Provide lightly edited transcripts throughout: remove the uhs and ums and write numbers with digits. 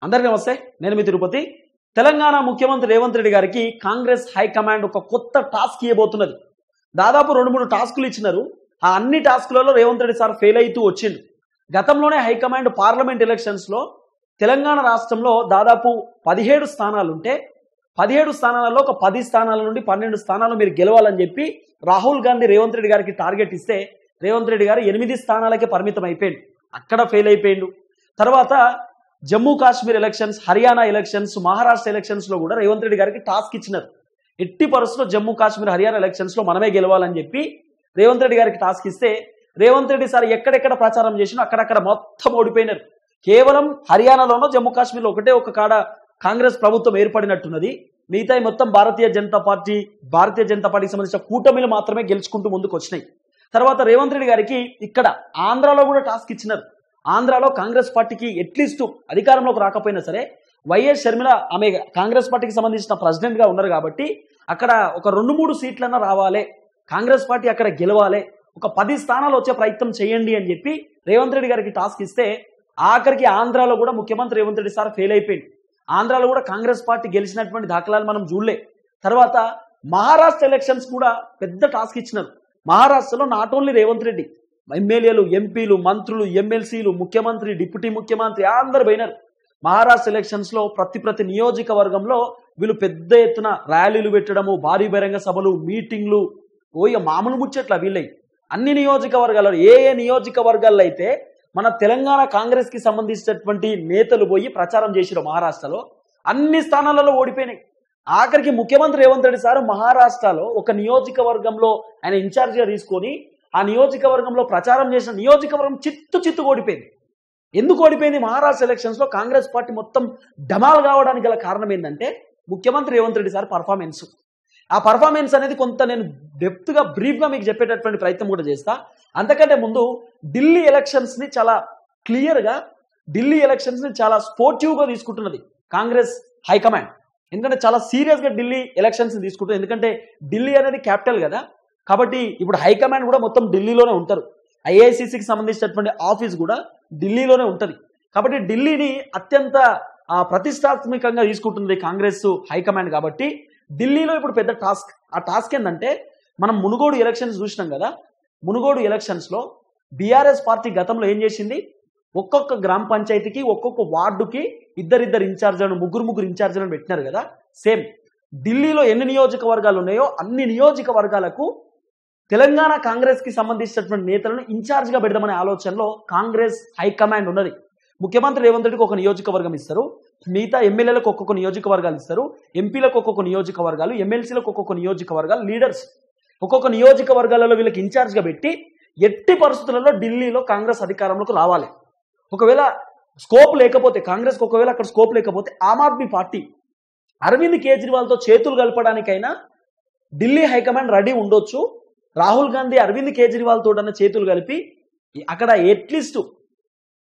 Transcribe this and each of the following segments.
అందరికీ నమస్తే. నేను మీ తిరుపతి. తెలంగాణ ముఖ్యమంత్రి రేవంత్ రెడ్డి గారికి కాంగ్రెస్ హైకమాండ్ ఒక కొత్త టాస్క్ ఇవ్వబోతున్నది. దాదాపు 2-3 టాస్కులు ఇచ్చినారు. ఆ అన్ని టాస్కులలో రేవంత్ రెడ్డి సార్ ఫెయిల్ అవుతూ వచ్చిండు. గతంలోనే హైకమాండ్ పార్లమెంట్ ఎలక్షన్స్ లో తెలంగాణ రాష్ట్రంలో దాదాపు 17 స్థానాలుంటే 17 స్థానాలలో ఒక 10 స్థానాల నుండి 12 స్థానాలు మీరు గెలవాలని చెప్పి రాహుల్ గాంధీ రేవంత్ రెడ్డి గారికి టార్గెట్ ఇస్తే రేవంత్ రెడ్డి గారు 8 స్థానాలకే పరిమితం అయిపోయిండు. అక్కడ ఫెయిల్ అయిపోయిండు. తర్వాత Jammu Kashmir elections, Haryana elections, Maharashtra elections లో కూడా రేవంత్ రెడ్డి గారికి టాస్క్ ఇచ్చినారు. ఎట్టి పరిస్థితుల్లో జమ్మూ కాశ్మీర్, హర్యానా ఎలక్షన్స్ లో మనమే గెలవాలని చెప్పి రేవంత్ రెడ్డి గారికి టాస్క్ ఇస్తే రేవంత్ రెడ్డి సార్ ఎక్కడెక్కడ ప్రచారం చేసినా అక్కడక్కడ మొత్తం ఓడిపోయినారు. కేవలం హర్యానాలోనో జమ్మూ కాశ్మీర్లో ఒకటే ఒక కాడ కాంగ్రెస్ ప్రభుత్వం ఏర్పడినట్టున్నది. మిగతా మొత్తం భారతీయ జనతా పార్టీకి సంబంధించిన కూటమిలు మాత్రమే గెలుచుకుంటూ ముందుకు వచ్చినాయి. తర్వాత రేవంత్ రెడ్డి గారికి ఇక్కడ ఆంధ్రాలో కూడా టాస్క్ ఇచ్చినారు. ఆంధ్రాలో కాంగ్రెస్ పార్టీకి అట్లీస్ట్ అధికారంలోకి రాకపోయినా సరే వైఎస్ షర్మిల ఆమె కాంగ్రెస్ పార్టీకి సంబంధించిన ప్రెసిడెంట్ గా ఉన్నారు కాబట్టి అక్కడ ఒక 2-3 సీట్లన్నా రావాలి, కాంగ్రెస్ పార్టీ అక్కడ గెలవాలి, ఒక 10 స్థానాలు వచ్చే ప్రయత్నం చేయండి అని చెప్పి రేవంత్ రెడ్డి గారికి టాస్క్ ఇస్తే ఆఖరికి ఆంధ్రాలో కూడా ముఖ్యమంత్రి రేవంత్ రెడ్డి సార్ ఫెయిల్ అయిపోయింది. ఆంధ్రాలో కూడా కాంగ్రెస్ పార్టీ గెలిచినటువంటి దాఖలాలు మనం చూడలే. తర్వాత మహారాష్ట్ర ఎలక్షన్స్ కూడా పెద్ద టాస్క్ ఇచ్చినారు. మహారాష్ట్రలో నాట్ ఓన్లీ రేవంత్ రెడ్డి, ఎమ్మెల్యేలు, ఎంపీలు, మంత్రులు, ఎమ్మెల్సీలు, ముఖ్యమంత్రి, డిప్యూటీ ముఖ్యమంత్రి అందరు పోయినారు. మహారాష్ట్ర ఎలక్షన్స్ లో ప్రతి నియోజకవర్గంలో వీళ్ళు పెద్ద ఎత్తున ర్యాలీలు పెట్టడము, భారీ బహిరంగ సభలు, మీటింగ్లు, మామూలు ముచ్చట్ల వీళ్ళై అన్ని నియోజకవర్గాల్లో ఏ నియోజకవర్గాల్లో అయితే మన తెలంగాణ కాంగ్రెస్ కి సంబంధించినటువంటి నేతలు పోయి ప్రచారం చేసిరు మహారాష్ట్రలో అన్ని స్థానాలలో ఓడిపోయినాయి. ఆఖరికి ముఖ్యమంత్రి రేవంత్ రెడ్డి సార్ మహారాష్ట్రలో ఒక నియోజకవర్గంలో ఆయన ఇన్ఛార్జిగా తీసుకొని ఆ నియోజకవర్గంలో ప్రచారం చేసిన నియోజకవర్గం చిత్తు ఓడిపోయింది. ఎందుకు ఓడిపోయింది? మహారాష్ట్ర ఎలక్షన్స్ లో కాంగ్రెస్ పార్టీ మొత్తం డమాల్ కావడానికి గల కారణం ఏంటంటే ముఖ్యమంత్రి రేవంత్ రెడ్డి సార్ పర్ఫార్మెన్స్. ఆ పర్ఫార్మెన్స్ అనేది కొంత నేను డెప్త్ గా బ్రీఫ్ గా మీకు చెప్పేటటువంటి ప్రయత్నం కూడా చేస్తా. అంతకంటే ముందు ఢిల్లీ ఎలక్షన్స్ ని చాలా క్లియర్ గా, ఢిల్లీ ఎలక్షన్స్ ని చాలా స్పోర్టివ్ గా తీసుకుంటున్నది కాంగ్రెస్ హైకమాండ్. ఎందుకంటే చాలా సీరియస్ గా ఢిల్లీ ఎలక్షన్స్ ని తీసుకుంటుంది. ఎందుకంటే ఢిల్లీ అనేది క్యాపిటల్ కదా, కాబట్టి ఇప్పుడు హైకమాండ్ కూడా మొత్తం ఢిల్లీలోనే ఉంటారు. ఐఐసిసికి సంబంధించినటువంటి ఆఫీస్ కూడా ఢిల్లీలోనే ఉంటుంది. కాబట్టి ఢిల్లీని అత్యంత ప్రతిష్టాత్మకంగా తీసుకుంటుంది కాంగ్రెస్ హైకమాండ్. కాబట్టి ఢిల్లీలో ఇప్పుడు పెద్ద టాస్క్. ఆ టాస్క్ ఏంటంటే మనం మునుగోడు ఎలక్షన్స్ చూసినాం కదా. మునుగోడు ఎలక్షన్స్ లో బీఆర్ఎస్ పార్టీ గతంలో ఏం చేసింది, ఒక్కొక్క గ్రామ పంచాయతీకి ఒక్కొక్క వార్డుకి ఇద్దరిద్దరు ఇన్ఛార్జీలను, ముగ్గురు ఇన్ఛార్జీలను పెట్టినారు కదా. సేమ్ ఢిల్లీలో ఎన్ని నియోజకవర్గాలు ఉన్నాయో అన్ని నియోజకవర్గాలకు తెలంగాణ కాంగ్రెస్ కి సంబంధించినటువంటి నేతలను ఇన్ఛార్జ్ గా పెడదామనే ఆలోచనలో కాంగ్రెస్ హైకమాండ్ ఉన్నది. ముఖ్యమంత్రి రేవంత్ రెడ్డికి ఒక నియోజకవర్గం ఇస్తారు, మిగతా ఎమ్మెల్యేలకు ఒక్కొక్క నియోజకవర్గాలు ఇస్తారు, ఎంపీలకు ఒక్కొక్క నియోజకవర్గాలు, ఎమ్మెల్సీలకు ఒక్కొక్క నియోజకవర్గాలు, లీడర్స్ ఒక్కొక్క నియోజకవర్గాలలో వీళ్ళకి ఇన్ఛార్జ్ గా పెట్టి ఎట్టి పరిస్థితులలో ఢిల్లీలో కాంగ్రెస్ అధికారంలోకి రావాలి. ఒకవేళ స్కోప్ లేకపోతే, కాంగ్రెస్ ఒకవేళ అక్కడ స్కోప్ లేకపోతే ఆమ్ ఆద్మీ పార్టీ అరవింద్ కేజ్రీవాల్తో చేతులు కలపడానికైనా ఢిల్లీ హైకమాండ్ రెడీ ఉండొచ్చు. రాహుల్ గాంధీ అరవింద్ కేజ్రీవాల్ తోటన్న చేతులు కలిపి అక్కడ అట్లీస్ట్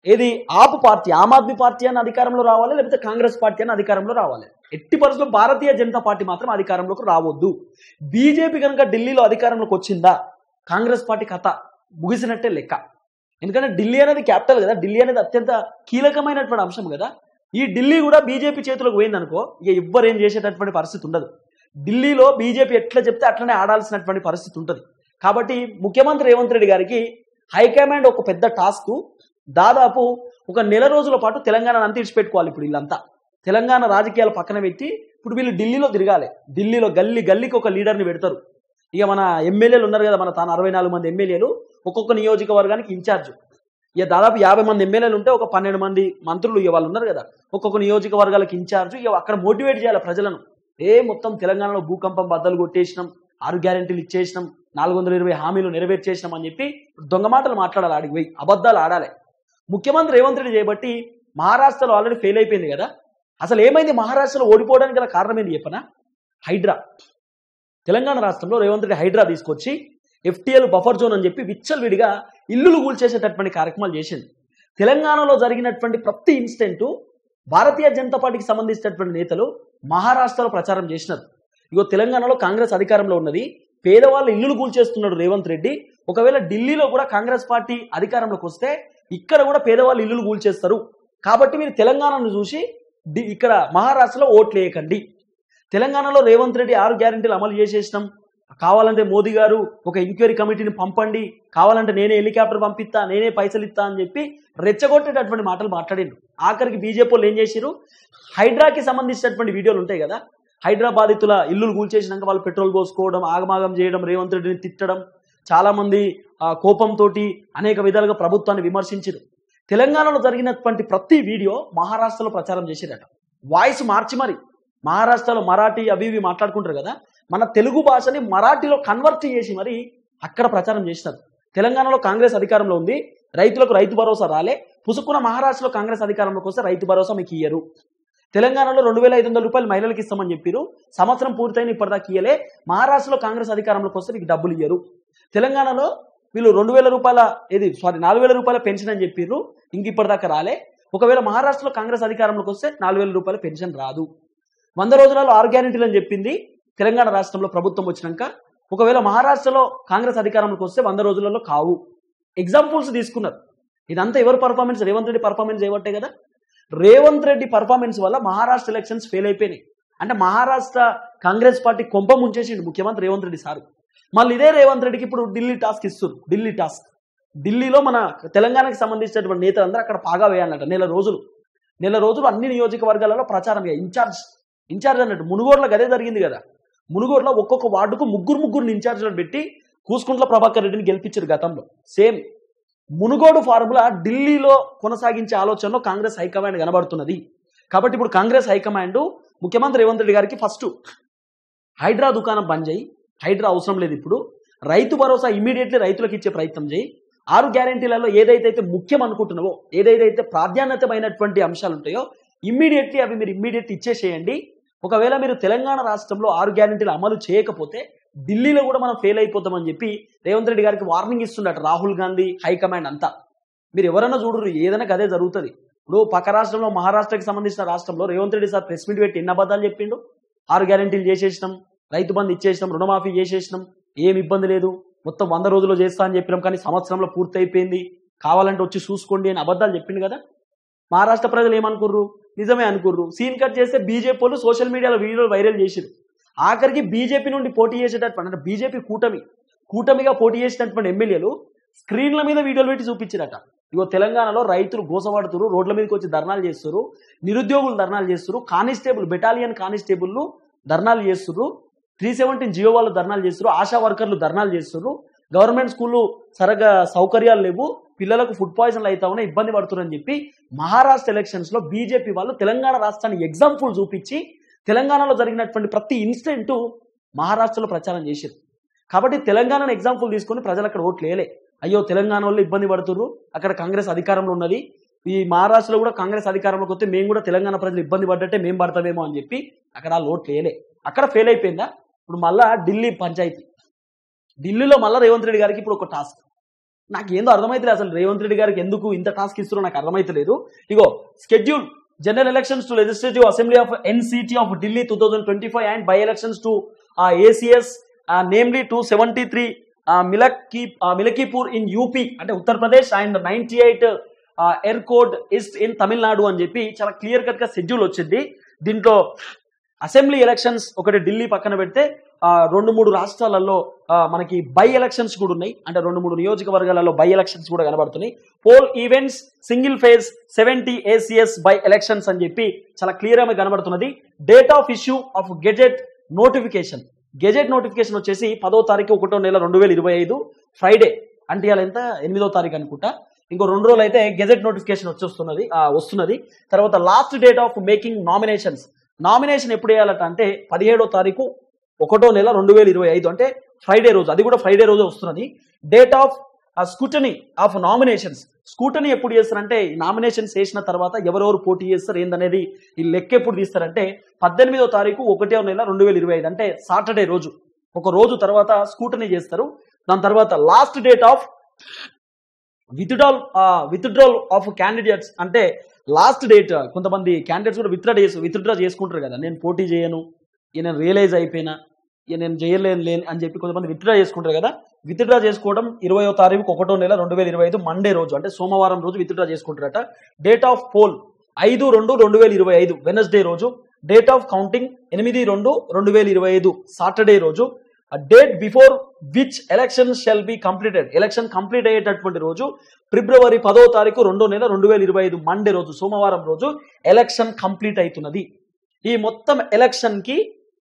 ఏది ఆప్ పార్టీ, ఆమ్ ఆద్మీ పార్టీ అని అధికారంలో రావాలి, లేకపోతే కాంగ్రెస్ పార్టీ అని అధికారంలో రావాలి. ఎట్టి పరిస్థితుల్లో భారతీయ జనతా పార్టీ మాత్రం అధికారంలోకి రావద్దు. బీజేపీ కనుక ఢిల్లీలో అధికారంలోకి వచ్చిందా కాంగ్రెస్ పార్టీ కథ ముగిసినట్టే లెక్క. ఎందుకంటే ఢిల్లీ అనేది క్యాపిటల్ కదా, ఢిల్లీ అనేది అత్యంత కీలకమైనటువంటి అంశం కదా. ఈ ఢిల్లీ కూడా బీజేపీ చేతులకు పోయిందనుకో ఇక ఎవ్వరు ఏం చేసేటటువంటి పరిస్థితి ఉండదు. ఢిల్లీలో బీజేపీ ఎట్లా చెప్తే అట్లనే ఆడాల్సినటువంటి పరిస్థితి ఉంటుంది. కాబట్టి ముఖ్యమంత్రి రేవంత్ రెడ్డి గారికి హైకమాండ్ ఒక పెద్ద టాస్క్. దాదాపు ఒక నెల రోజుల పాటు తెలంగాణను అంతా ఇడిచిపెట్టుకోవాలి. ఇప్పుడు వీళ్ళంతా తెలంగాణ రాజకీయాలు పక్కన పెట్టి ఇప్పుడు వీళ్ళు ఢిల్లీలో తిరగాలి. ఢిల్లీలో గల్లీకి ఒక లీడర్ని పెడతారు. ఇక మన ఎమ్మెల్యేలు ఉన్నారు కదా, మన 64 మంది ఎమ్మెల్యేలు ఒక్కొక్క నియోజకవర్గానికి ఇన్ఛార్జ్. ఇక దాదాపు 50 మంది ఎమ్మెల్యేలు ఉంటే ఒక 12 మంది మంత్రులు ఇక వాళ్ళు ఉన్నారు కదా, ఒక్కొక్క నియోజకవర్గాలకు ఇన్ఛార్జ్. ఇక అక్కడ మోటివేట్ చేయాలి ప్రజలను. మొత్తం తెలంగాణలో భూకంపం బద్దలు కొట్టేసినాం, 6 గ్యారెంటీలు ఇచ్చేసినాం, 420 హామీలు నెరవేర్చేసినాం అని చెప్పి దొంగ మాటలు మాట్లాడాలి, ఆడికి పోయి అబద్ధాలు ఆడాలి. ముఖ్యమంత్రి రేవంత్ రెడ్డి చేయబట్టి మహారాష్ట్రలో ఆల్రెడీ ఫెయిల్ అయిపోయింది కదా. అసలు ఏమైంది మహారాష్ట్రలో ఓడిపోవడానికి గల కారణం ఏంది చెప్పనా? హైడ్రా. తెలంగాణ రాష్ట్రంలో రేవంత్ రెడ్డి హైడ్రా తీసుకొచ్చి FTL బఫర్ జోన్ అని చెప్పి విచ్చలవిడిగా ఇల్లులు కూల్చేసేటటువంటి కార్యక్రమాలు చేసింది. తెలంగాణలో జరిగినటువంటి ప్రతి ఇన్సిడెంట్ భారతీయ జనతా పార్టీకి సంబంధించినటువంటి నేతలు మహారాష్ట్రలో ప్రచారం చేసినారు. ఇగో తెలంగాణలో కాంగ్రెస్ అధికారంలో ఉన్నది, పేదవాళ్ళ ఇల్లులు కూల్చేస్తున్నాడు రేవంత్ రెడ్డి. ఒకవేళ ఢిల్లీలో కూడా కాంగ్రెస్ పార్టీ అధికారంలోకి వస్తే ఇక్కడ కూడా పేదవాళ్ళు ఇల్లులు కూల్చేస్తారు, కాబట్టి మీరు తెలంగాణను చూసి ఇక్కడ మహారాష్ట్రలో ఓట్లు వేయకండి. తెలంగాణలో రేవంత్ రెడ్డి 6 గ్యారెంటీలు అమలు చేసేసినాం, కావాలంటే మోదీ గారు ఒక ఎంక్వైరీ కమిటీని పంపండి, కావాలంటే నేనే హెలికాప్టర్ పంపిస్తా, నేనే పైసలు ఇస్తా అని చెప్పి రెచ్చగొట్టేటటువంటి మాటలు మాట్లాడిండు. ఆఖరికి బీజేపీ వాళ్ళు ఏం చేసిరు, హైడ్రాకి సంబంధించినటువంటి వీడియోలు ఉంటాయి కదా, హైడ్రా బాధితుల ఇల్లులు కూల్చేసినాక వాళ్ళు పెట్రోల్ పోసుకోవడం, ఆగమాగం చేయడం, రేవంత్ రెడ్డిని తిట్టడం, చాలా మంది కోపంతో అనేక విధాలుగా ప్రభుత్వాన్ని విమర్శించారు. తెలంగాణలో జరిగినటువంటి ప్రతి వీడియో మహారాష్ట్రలో ప్రచారం చేసేదట. వాయిస్ మార్చి మరి మహారాష్ట్రలో మరాఠీ అవి ఇవి మాట్లాడుకుంటారు కదా, మన తెలుగు భాషని మరాఠీలో కన్వర్ట్ చేసి మరి అక్కడ ప్రచారం చేసినారు. తెలంగాణలో కాంగ్రెస్ అధికారంలో ఉంది, రైతులకు రైతు భరోసా రాలే, పుసుకున్న మహారాష్ట్రలో కాంగ్రెస్ అధికారంలోకి వస్తే రైతు భరోసా మీకు ఇయ్యరు. తెలంగాణలో 2,500 రూపాయలు మహిళలకు ఇస్తామని చెప్పారు, సంవత్సరం పూర్తయిన ఇప్పటిదాకా ఇయ్యలే. మహారాష్ట్రలో కాంగ్రెస్ అధికారంలోకి వస్తే మీకు డబ్బులు ఇయ్యరు. తెలంగాణలో వీళ్ళు 2,000 రూపాయల 4,000 రూపాయల పెన్షన్ అని చెప్పారు, ఇంక ఇప్పటిదాకా రాలే. ఒకవేళ మహారాష్ట్రలో కాంగ్రెస్ అధికారంలోకి వస్తే 4,000 రూపాయల పెన్షన్ రాదు. 100 రోజులలో 6 గ్యారెంటీలు అని చెప్పింది తెలంగాణ రాష్ట్రంలో ప్రభుత్వం వచ్చినాక. ఒకవేళ మహారాష్ట్రలో కాంగ్రెస్ అధికారంలోకి వస్తే 100 రోజులలో కావు. ఎగ్జాంపుల్స్ తీసుకున్నారు. ఇదంతా ఎవరు పర్ఫార్మెన్స్? రేవంత్ రెడ్డి పర్ఫార్మెన్స్ చేయబట్టే కదా. రేవంత్ రెడ్డి పర్ఫార్మెన్స్ వల్ల మహారాష్ట్ర ఎలక్షన్స్ ఫెయిల్ అయిపోయినాయి. అంటే మహారాష్ట్ర కాంగ్రెస్ పార్టీ కొంప ముంచేసిండు ముఖ్యమంత్రి రేవంత్ రెడ్డి సారు. మళ్ళీ ఇదే రేవంత్ రెడ్డికి ఇప్పుడు ఢిల్లీ టాస్క్ ఇస్తారు. ఢిల్లీ టాస్క్, ఢిల్లీలో మన తెలంగాణకు సంబంధించినటువంటి నేతలందరూ అక్కడ పాగా వేయాలన్నట. నెల రోజులు అన్ని నియోజకవర్గాలలో ప్రచారం. ఇన్ఛార్జ్ అన్నట్టు మునుగోడులో గదే జరిగింది కదా. మునుగోడులో ఒక్కొక్క వార్డుకు ముగ్గురు ఇన్ఛార్జ్లను పెట్టి కూసుకుంట్ల ప్రభాకర్ రెడ్డిని గెలిపించారు గతంలో. సేమ్ మునుగోడు ఫార్ములా ఢిల్లీలో కొనసాగించే ఆలోచనలో కాంగ్రెస్ హైకమాండ్ కనబడుతున్నది. కాబట్టి ఇప్పుడు కాంగ్రెస్ హైకమాండ్ ముఖ్యమంత్రి రేవంత్ రెడ్డి గారికి ఫస్ట్ హైడ్రా దుకాణం బంద్ చేయి, హైడ్రా అవసరం లేదు, ఇప్పుడు రైతు భరోసా ఇమీడియట్లీ రైతులకు ఇచ్చే ప్రయత్నం చేయి, 6 గ్యారెంటీలలో ఏదైతే ముఖ్యం అనుకుంటున్నావో, ఏదైతే ప్రాధాన్యతమైనటువంటి అంశాలు ఉంటాయో ఇమ్మీడియట్లీ అవి మీరు ఇమ్మీడియట్లీ ఇచ్చేసేయండి. ఒకవేళ మీరు తెలంగాణ రాష్ట్రంలో 6 గ్యారెంటీలు అమలు చేయకపోతే ఢిల్లీలో కూడా మనం ఫెయిల్ అయిపోతామని చెప్పి రేవంత్ రెడ్డి గారికి వార్నింగ్ ఇస్తున్నట్టు రాహుల్ గాంధీ హైకమాండ్ అంతా. మీరు ఎవరైనా చూడరు, ఏదైనా అదే జరుగుతుంది. ఇప్పుడు పక్క రాష్ట్రంలో మహారాష్ట్రకి సంబంధించిన రాష్ట్రంలో Revanth Reddy sir press meet పెట్టి ఎన్ని అబద్ధాలు చెప్పిండు. 6 గ్యారెంటీలు చేసేసినాం, రైతు బంధు ఇచ్చేసినాం, రుణమాఫీ చేసేసినాం, ఏం ఇబ్బంది లేదు, మొత్తం 100 రోజుల్లో చేస్తా అని చెప్పినాం, కానీ సంవత్సరంలో పూర్తి అయిపోయింది, కావాలంటే వచ్చి చూసుకోండి అని అబద్ధాలు చెప్పిండు కదా. మహారాష్ట్ర ప్రజలు ఏమనుకుర్రు? నిజమే అనుకుర్రు. సీన్ కట్ చేస్తే బీజేపీ వాళ్ళు సోషల్ మీడియాలో వీడియోలు వైరల్ చేసిరు. ఆఖరికి బీజేపీ నుండి పోటీ చేసేటటువంటి, అంటే బీజేపీ కూటమిగా పోటీ చేసినటువంటి ఎమ్మెల్యేలు స్క్రీన్ల మీద వీడియోలు పెట్టి చూపించారట. ఇగో తెలంగాణలో రైతులు గోసపడుతురు, రోడ్ల మీదకి వచ్చి ధర్నాలు చేస్తున్నారు, నిరుద్యోగులు ధర్నాలు చేస్తున్నారు, కానిస్టేబుల్ బెటాలియన్ కానిస్టేబుల్లు ధర్నాలు చేస్తున్నారు, 317 జియో వాళ్ళు ధర్నాలు చేస్తున్నారు, ఆశా వర్కర్లు ధర్నాలు చేస్తున్నారు, గవర్నమెంట్ స్కూళ్ళు సరిగ్గా సౌకర్యాలు లేవు, పిల్లలకు ఫుడ్ పాయిజన్లు అవుతా ఉన్నాయి, ఇబ్బంది పడుతున్నారని చెప్పి మహారాష్ట్ర ఎలక్షన్స్ లో బీజేపీ వాళ్ళు తెలంగాణ రాష్ట్రాన్ని ఎగ్జాంపుల్ చూపించి తెలంగాణలో జరిగినటువంటి ప్రతి ఇన్సిడెంట్ మహారాష్ట్రలో ప్రచారం చేశారు. కాబట్టి తెలంగాణను ఎగ్జాంపుల్ తీసుకొని ప్రజలు అక్కడ ఓట్లు వేయలే. అయ్యో తెలంగాణ వాళ్ళు ఇబ్బంది పడుతున్నారు, అక్కడ కాంగ్రెస్ అధికారంలో ఉన్నది, ఈ మహారాష్ట్రలో కూడా కాంగ్రెస్ అధికారంలోకి వస్తే మేము కూడా తెలంగాణ ప్రజలు ఇబ్బంది పడ్డట్టే మేము పడతామేమో అని చెప్పి అక్కడ వాళ్ళు ఓట్లు వేయలే. అక్కడ ఫెయిల్ అయిపోయిందా? ఇప్పుడు మళ్ళా ఢిల్లీ పంచాయతీ, ఢిల్లీలో మళ్ళీ రేవంత్ రెడ్డి గారికి ఇప్పుడు ఒక టాస్క్. నాకు ఏందో అర్థమైతలేదు అసలు రేవంత్ రెడ్డి గారికి ఎందుకు ఇంత టాస్క్ ఇస్తారో నాకు అర్థమైతలేదు. ఇగో schedule general elections to legislative assembly of NCT of Delhi 2025 and by elections to ACS namely 273 Milkipur in UP అంటే Uttar Pradesh and 98 Erode east in Tamil Nadu అని చెప్పి చాలా క్లియర్ కట్ గా షెడ్యూల్ వచ్చింది. దీంట్లో అసెంబ్లీ ఎలక్షన్స్ ఒకటి ఢిల్లీ పక్కన పెడితే 2-3 రాష్ట్రాలలో మనకి బై ఎలక్షన్స్ కూడా ఉన్నాయి. అంటే 2-3 నియోజకవర్గాలలో బై ఎలక్షన్స్ కూడా కనబడుతున్నాయి. Poll events single phase 70 ACS by elections అని చెప్పి చాలా క్లియర్ గా కనబడుతున్నది. Date of issue of gazette notification వచ్చేసి 10వ తారీఖు 1వ నెల 2025 ఫ్రైడే, అంటే ఇవాళ ఎంత 8వ తారీఖు అనుకుంటా. ఇంకో 2 రోజులు అయితే గెజెట్ నోటిఫికేషన్ వస్తున్నది. తర్వాత last date of making nomination ఎప్పుడు వేయాలట అంటే 17వ తారీఖు 1వ నెల 2025 అంటే ఫ్రైడే రోజు, అది కూడా ఫ్రైడే రోజు వస్తున్నది. డేట్ ఆఫ్ స్కూటనీ ఆఫ్ నామినేషన్స్, స్కూటనీ ఎప్పుడు చేస్తారంటే నామినేషన్స్ వేసిన తర్వాత ఎవరెవరు పోటీ చేస్తారు ఏందనేది ఈ లెక్క ఎప్పుడు తీస్తారంటే 18వ తారీఖు 1వ నెల 2025 అంటే సాటర్డే రోజు, ఒక రోజు తర్వాత స్కూటనీ చేస్తారు. దాని తర్వాత last date of withdrawal of candidates అంటే లాస్ట్ డేట్, కొంతమంది క్యాండిడేట్స్ కూడా విత్డ్రా చేసుకుంటారు కదా, నేను పోటీ చేయను, నేను రియలైజ్ అయిపోయినా, నేను చేయలేను అని చెప్పి కొంతమంది విత్డ్రా చేసుకుంటారు కదా. విత్డ్రా చేసుకోవడం 20వ తారీఖు 1వ నెల 2025 మండే రోజు అంటే సోమవారం రోజు విత్డ్రా చేసుకుంటారట. డేట్ ఆఫ్ 5/2/2025 వెనస్డే రోజు డేట్ ఆఫ్ కౌంటింగ్ 8/2/2025 సాటర్డే రోజు date before which election shall be completed. Election complete అయ్యేటటువంటి రోజు ఫిబ్రవరి 10వ తారీఖు 2వ నెల 2025 మండే రోజు సోమవారం రోజు ఎలక్షన్ కంప్లీట్ అవుతున్నది. ఈ మొత్తం ఎలక్షన్ కి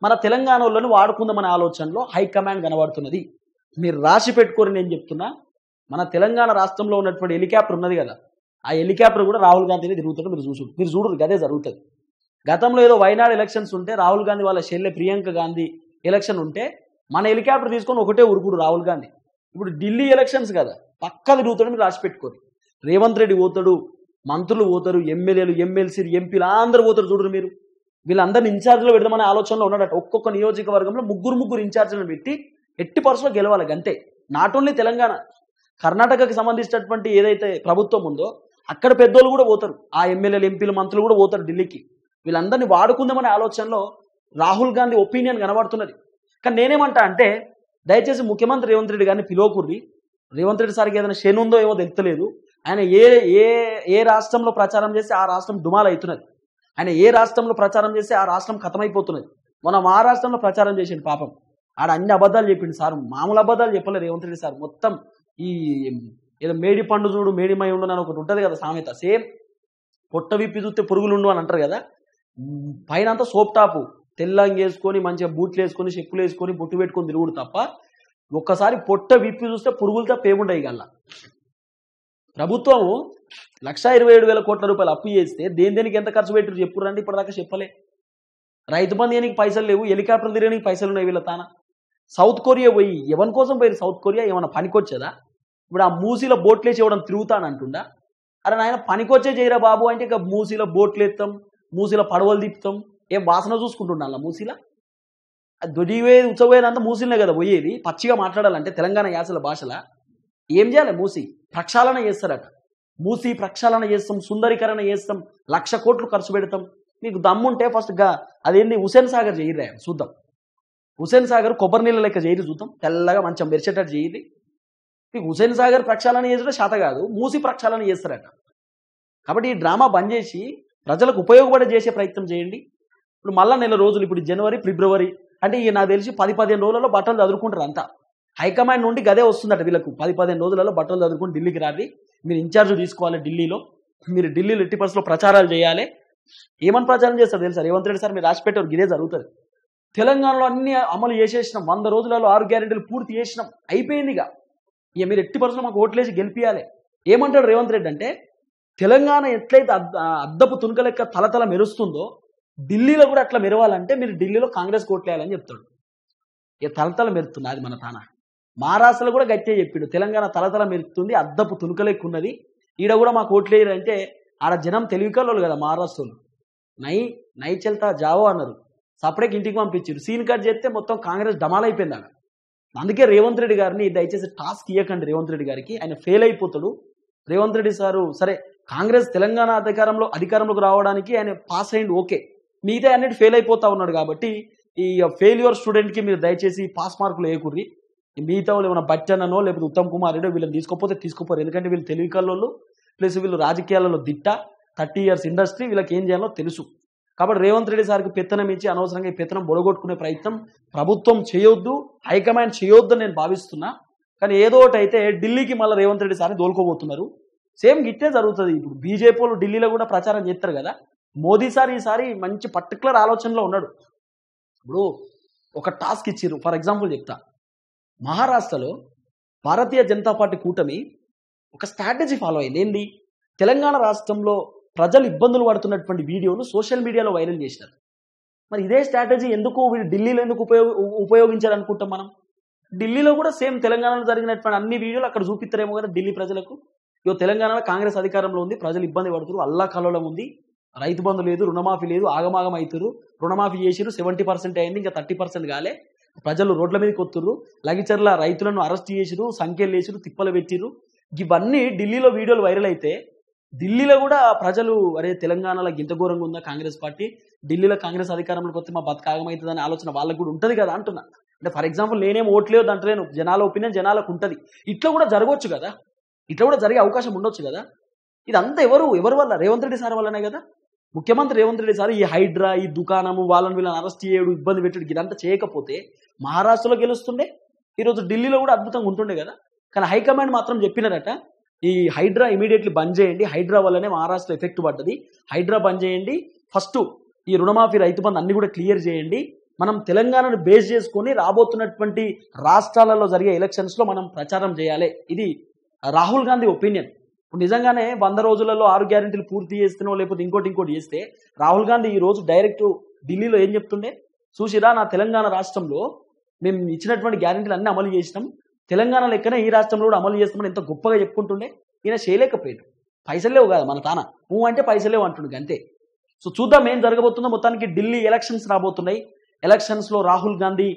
మన తెలంగాణలోని వాడుకుందామనే ఆలోచనలో హైకమాండ్ కనబడుతున్నది. మీరు రాసి పెట్టుకోరు, నేను చెప్తున్నా. మన తెలంగాణ రాష్ట్రంలో ఉన్నటువంటి హెలికాప్టర్ ఉన్నది కదా, ఆ హెలికాప్టర్ కూడా రాహుల్ గాంధీని తిరుగుతుంటే మీరు చూడరు గదే జరుగుతుంది. గతంలో ఏదో వైనాడు ఎలక్షన్స్ ఉంటే రాహుల్ గాంధీ వాళ్ళ చెల్లె ప్రియాంక గాంధీ ఎలక్షన్ ఉంటే మన హెలికాప్టర్ తీసుకొని ఒకటే ఉరుకుడు రాహుల్ గాంధీ. ఇప్పుడు ఢిల్లీ ఎలక్షన్స్ కదా, పక్కా తిరుగుతాడు, మీరు రాసి పెట్టుకోరు. రేవంత్ రెడ్డి పోతాడు, మంత్రులు పోతారు, ఎమ్మెల్యేలు ఎమ్మెల్సీలు ఎంపీలు అందరూ పోతారు. చూడరు మీరు, వీళ్ళందరినీ ఇన్ఛార్జ్లో పెడదామనే ఆలోచనలో ఉన్నాడట. ఒక్కొక్క నియోజకవర్గంలో ముగ్గురు ఇన్ఛార్జ్లను పెట్టి ఎట్టి పర్సులో గెలవాలి అంతే. నాట్ ఓన్లీ తెలంగాణ, కర్ణాటకకి సంబంధించినటువంటి ఏదైతే ప్రభుత్వం ఉందో అక్కడ పెద్దోళ్ళు కూడా పోతారు, ఆ ఎమ్మెల్యేలు ఎంపీలు మంత్రులు కూడా పోతారు ఢిల్లీకి. వీళ్ళందరినీ వాడుకుందామనే ఆలోచనలో రాహుల్ గాంధీ ఒపీనియన్ కనబడుతున్నది. కానీ నేనేమంటా అంటే, దయచేసి ముఖ్యమంత్రి రేవంత్ రెడ్డి గారిని పిలువకుర్రి. రేవంత్ రెడ్డి సార్కి ఏదైనా శని ఉందో ఏమో తెలుస్తలేదు. ఆయన ఏ రాష్ట్రంలో ప్రచారం చేస్తే ఆ రాష్ట్రం దుమాలు అవుతున్నది. ఆయన ఏ రాష్ట్రంలో ప్రచారం చేస్తే ఆ రాష్ట్రం ఖతమైపోతున్నది. మన మహారాష్ట్రంలో ప్రచారం చేసిండు పాపం, ఆడ అన్ని అబద్ధాలు చెప్పిండు సార్. మామూలు అబద్ధాలు చెప్పలేదు రేవంత్ రెడ్డి సార్. మొత్తం ఈ ఏదో మేడి పండు చూడు మేడిమై ఉండు అని ఒకటి ఉంటుంది కదా సామెత, సేమ్ పొట్ట విప్పి చూస్తే పురుగులుండు అని అంటారు కదా. పైన అంతా సోప్ టాపు తెల్లంగి వేసుకొని మంచిగా బూట్లు వేసుకొని చెప్పులు వేసుకొని బొట్టు పెట్టుకొని తిరుగుడు తప్ప ఒక్కసారి పొట్ట విప్పి చూస్తే పురుగులతో పేముంటాయి గల్ల. ప్రభుత్వం 1,27,000 కోట్ల రూపాయలు అప్పు చేస్తే దేనికి ఎంత ఖర్చు పెట్టారు చెప్పురండి, ఇప్పటిదాకా చెప్పలే. రైతు బంధు చేయడానికి పైసలు లేవు, హెలికాప్టర్ తిరగడానికి పైసలు ఉన్నాయి వీళ్ళ తాన. సౌత్ కొరియా పోయి ఎవరి కోసం పోయి సౌత్ కొరియా ఏమైనా పనికొచ్చేదా? ఇప్పుడు ఆ మూసీలో బోట్లేసి ఇవ్వడం తిరుగుతానంటుండా. అరే నాయన పనికొచ్చే చేయరా బాబు అంటే ఇక మూసీలో బోట్లు ఎత్తాం, మూసీలో పడవలు తిప్పుతాం, ఏం వాసన చూసుకుంటున్నా అలా మూసీలో. దొడివేది ఉచ్చబోయేదంతా మూసీలనే కదా పోయేది. పచ్చిగా మాట్లాడాలంటే తెలంగాణ యాసల భాషలో ఏం చేయాలి? మూసీ ప్రక్షాళన చేస్తారట. మూసీ ప్రక్షాళన చేస్తాం, సుందరీకరణ చేస్తాం, 1,00,000 కోట్లు ఖర్చు పెడతాం. మీకు దమ్ముంటే ఫస్ట్గా అదేంది హుసేన్ సాగర్ చేయరా చూద్దాం. హుసేన్ సాగర్ కొబ్బరి నీళ్ళ లెక్క చేయరు చూద్దాం, తెల్లగా మంచం మెరిచేటట్టు చేయరు. మీకు హుసేన్ సాగర్ ప్రక్షాళన చేసడం శాత కాదు, మూసి ప్రక్షాళన చేస్తారట. కాబట్టి ఈ డ్రామా బంద్ చేసి ప్రజలకు ఉపయోగపడే చేసే ప్రయత్నం చేయండి. ఇప్పుడు మళ్ళీ నెల రోజులు, ఇప్పుడు జనవరి ఫిబ్రవరి అంటే ఇక నాకు తెలిసి 10-15 రోజులలో బట్టలు చదువుకుంటారు అంతా. హైకమాండ్ నుండి గదే వస్తుందట వీళ్ళకు. 10-15 రోజులలో బట్టలు చదువుకుని ఢిల్లీకి రాలి. మీరు ఇన్ఛార్జ్ తీసుకోవాలి ఢిల్లీలో. మీరు ఢిల్లీలో ఎట్టి పరిస్థితుల్లో ప్రచారాలు చేయాలి. ఏమని ప్రచారం చేస్తారు తెలుసా రేవంత్ రెడ్డి సార్? మీరు రాసి పెట్టారు, ఇదే జరుగుతుంది. తెలంగాణలో అన్ని అమలు చేసేసినాం, 100 రోజులలో 6 గ్యారెంటీలు పూర్తి చేసినాం, అయిపోయిందిగా. ఇక మీరు ఎట్టి పరిస్థితుల్లో మాకు ఓట్లేసి గెలిపియాలి. ఏమంటాడు రేవంత్ రెడ్డి అంటే, తెలంగాణ ఎట్లయితే అద్దపు తునక లెక్క తలతల మెరుస్తుందో ఢిల్లీలో కూడా అట్లా మెరవాలంటే మీరు ఢిల్లీలో కాంగ్రెస్ ఓట్లేయాలని చెప్తాడు. ఇక తలతల మెరుతుంది అది మన తాన. మహారాష్ట్రలో కూడా గట్టిగా చెప్పిండు, తెలంగాణ తలతల మెరుస్తుంది, అద్దపు తునక లెక్క ఉన్నది, ఈడ కూడా మాకు ఓట్లేయరు అంటే ఆడ జనం తెలివికల్లో కదా మహారాష్ట్రలో. నై చెల్తా జావో అన్నారు, సపరేట్ ఇంటికి పంపించారు. సీన్ కట్ చేస్తే మొత్తం కాంగ్రెస్ డమాల్ అయిపోయింది అక్కడ. అందుకే రేవంత్ రెడ్డి గారిని దయచేసి టాస్క్ ఇవ్వకండి. రేవంత్ రెడ్డి గారికి ఆయన ఫెయిల్ అయిపోతాడు. రేవంత్ రెడ్డి సారు సరే కాంగ్రెస్ తెలంగాణ అధికారంలోకి రావడానికి ఆయన పాస్ అయ్యింది, ఓకే. మిగతా అన్నిటి ఫెయిల్ అయిపోతా ఉన్నాడు. కాబట్టి ఈ ఫెయిల్యూర్ స్టూడెంట్కి మీరు దయచేసి పాస్ మార్కులు వేయకూర్రి. మిగతా వాళ్ళు ఏమైనా బచ్చన్ననో లేకపోతే ఉత్తమ్ కుమార్ రెడ్డో వీళ్ళని తీసుకోపోరు. ఎందుకంటే వీళ్ళు తెలివికల్లో ప్లస్ వీళ్ళు రాజకీయాలలో దిట్ట, 30 years ఇండస్ట్రీ, వీళ్ళకి ఏం చేయాలో తెలుసు. కాబట్టి రేవంత్ రెడ్డి సార్కి పెత్తనం ఇచ్చి అనవసరంగా ఈ పెత్తనం బొడగొట్టుకునే ప్రయత్నం ప్రభుత్వం చేయొద్దు, హైకమాండ్ చేయొద్దు అని నేను భావిస్తున్నా. కానీ ఏదో ఒకటి అయితే ఢిల్లీకి మళ్ళీ రేవంత్ రెడ్డి సార్ని దోలుకోబోతున్నారు. సేమ్ గిట్టే జరుగుతుంది. ఇప్పుడు బీజేపీ వాళ్ళు ఢిల్లీలో కూడా ప్రచారం చేస్తారు కదా. మోదీ సార్ ఈసారి మంచి పర్టికులర్ ఆలోచనలో ఉన్నాడు. ఇప్పుడు ఒక టాస్క్ ఇచ్చిర్రు, ఫర్ ఎగ్జాంపుల్ చెప్తా. మహారాష్ట్రలో భారతీయ జనతా పార్టీ కూటమి ఒక స్ట్రాటజీ ఫాలో అయింది. ఏంది? తెలంగాణ రాష్ట్రంలో ప్రజలు ఇబ్బందులు పడుతున్నటువంటి వీడియోను సోషల్ మీడియాలో వైరల్ చేసినారు. మరి ఇదే స్ట్రాటజీ ఎందుకు వీళ్ళు ఢిల్లీలో ఎందుకు ఉపయోగించాలనుకుంటాం మనం? ఢిల్లీలో కూడా సేమ్ తెలంగాణలో జరిగినటువంటి అన్ని వీడియోలు అక్కడ చూపిస్తారేమో కదా ఢిల్లీ ప్రజలకు. ఇగో తెలంగాణలో కాంగ్రెస్ అధికారంలో ఉంది, ప్రజలు ఇబ్బంది పడుతున్నారు, అల్లా కల్లోలం ఉంది, రైతు బంధు లేదు, రుణమాఫీ లేదు, ఆగమాగం అవుతారు. రుణమాఫీ చేసిరు, 70% అయింది, ఇంకా 30% కాలే. ప్రజలు రోడ్ల మీదకి వస్తుర్రు, లగిచర్ల రైతులను అరెస్ట్ చేసిరు, సంఖ్యలు వేసిరు, తిప్పలు పెట్టిరు. ఇవన్నీ ఢిల్లీలో వీడియోలు వైరల్ అయితే ఢిల్లీలో కూడా ప్రజలు అరే తెలంగాణలో గింత ఘోరంగా ఉందా కాంగ్రెస్ పార్టీ, ఢిల్లీలో కాంగ్రెస్ అధికారంలోకి వస్తే మా బతకాగమవుతుంది అనే ఆలోచన వాళ్ళకు కూడా ఉంటుంది కదా అంటున్నా. అంటే ఫర్ ఎగ్జాంపుల్ నేనేం ఓట్లేదు అంటలేను, జనాల ఒపీనియన్ జనాలకు ఉంటుంది. ఇట్లా కూడా జరగవచ్చు కదా, ఇట్లా కూడా జరిగే అవకాశం ఉండొచ్చు కదా. ఇదంతా ఎవరి వల్ల? రేవంత్ రెడ్డి సార్ వల్లనే కదా. ముఖ్యమంత్రి రేవంత్ రెడ్డి సార్ ఈ హైడ్రా, ఈ దుకాణము, వీళ్ళని అరెస్ట్ చేయడు, ఇబ్బంది పెట్టడు, ఇదంతా చేయకపోతే మహారాష్ట్రలో గెలుస్తుండే, ఈరోజు ఢిల్లీలో కూడా అద్భుతంగా ఉంటుండే కదా. కానీ హైకమాండ్ మాత్రం చెప్పినారట, ఈ హైడ్రా ఇమీడియట్లీ బంద్ చేయండి, హైడ్రా వల్లనే మహారాష్ట్ర ఎఫెక్ట్ పడ్డది, హైడ్రా బంద్ చేయండి, ఫస్ట్ ఈ రుణమాఫీ, రైతు బంధు అన్ని కూడా క్లియర్ చేయండి, మనం తెలంగాణను బేస్ చేసుకొని రాబోతున్నటువంటి రాష్ట్రాలలో జరిగే ఎలక్షన్స్లో మనం ప్రచారం చేయాలి. ఇది రాహుల్ గాంధీ ఒపీనియన్. ఇప్పుడు నిజంగానే 100 రోజులలో 6 గ్యారెంటీలు పూర్తి చేస్తేనో లేకపోతే ఇంకోటి చేస్తే రాహుల్ గాంధీ ఈ రోజు డైరెక్ట్ ఢిల్లీలో ఏం చెప్తుండే, చూసిరా నా తెలంగాణ రాష్ట్రంలో మేము ఇచ్చినటువంటి గ్యారెంటీలు అన్నీ అమలు చేసినాం, తెలంగాణ లెక్కనే ఈ రాష్ట్రంలో కూడా అమలు చేస్తామని ఎంత గొప్పగా చెప్పుకుంటుండే. ఈయన చేయలేకపోయాడు, పైసలు లేవు కదా మన తాన, నువ్వు అంటే పైసలు లేవు అంటుండే అంతే. సో చూద్దాం ఏం జరగబోతుందో. మొత్తానికి ఢిల్లీ ఎలక్షన్స్ రాబోతున్నాయి. ఎలక్షన్స్లో రాహుల్ గాంధీ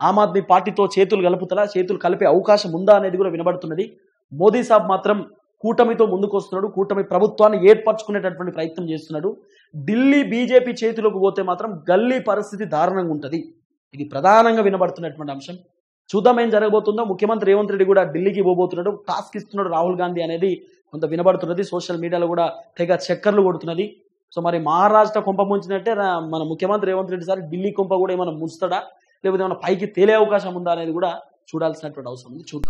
ఆమ్ ఆద్మీ పార్టీతో చేతులు కలుపుతారా, చేతులు కలిపే అవకాశం ఉందా అనేది కూడా వినబడుతున్నది. మోదీ సాబ్ మాత్రం కూటమితో ముందుకు వస్తున్నాడు, కూటమి ప్రభుత్వాన్ని ఏర్పరచుకునేటటువంటి ప్రయత్నం చేస్తున్నాడు. ఢిల్లీ బీజేపీ చేతిలోకి పోతే మాత్రం గల్లీ పరిస్థితి దారుణంగా ఉంటుంది. ఇది ప్రధానంగా వినబడుతున్నటువంటి అంశం. చూద్దాం ఏం జరగబోతుందో. ముఖ్యమంత్రి రేవంత్ రెడ్డి కూడా ఢిల్లీకి పోబోతున్నాడు, టాస్క్ ఇస్తున్నాడు రాహుల్ గాంధీ అనేది కొంత వినబడుతున్నది. సోషల్ మీడియాలో కూడా తెగ చక్కర్లు కొడుతున్నది. సో మరి మహారాష్ట్ర కొంప ముంచినట్టే మన ముఖ్యమంత్రి రేవంత్ రెడ్డి సార్ ఢిల్లీ కొంప కూడా ఏమైనా ముంచుతాడా, లేకపోతే ఏమైనా పైకి తేలే అవకాశం ఉందా అనేది కూడా చూడాల్సినటువంటి అవసరం ఉంది. చూద్దాం.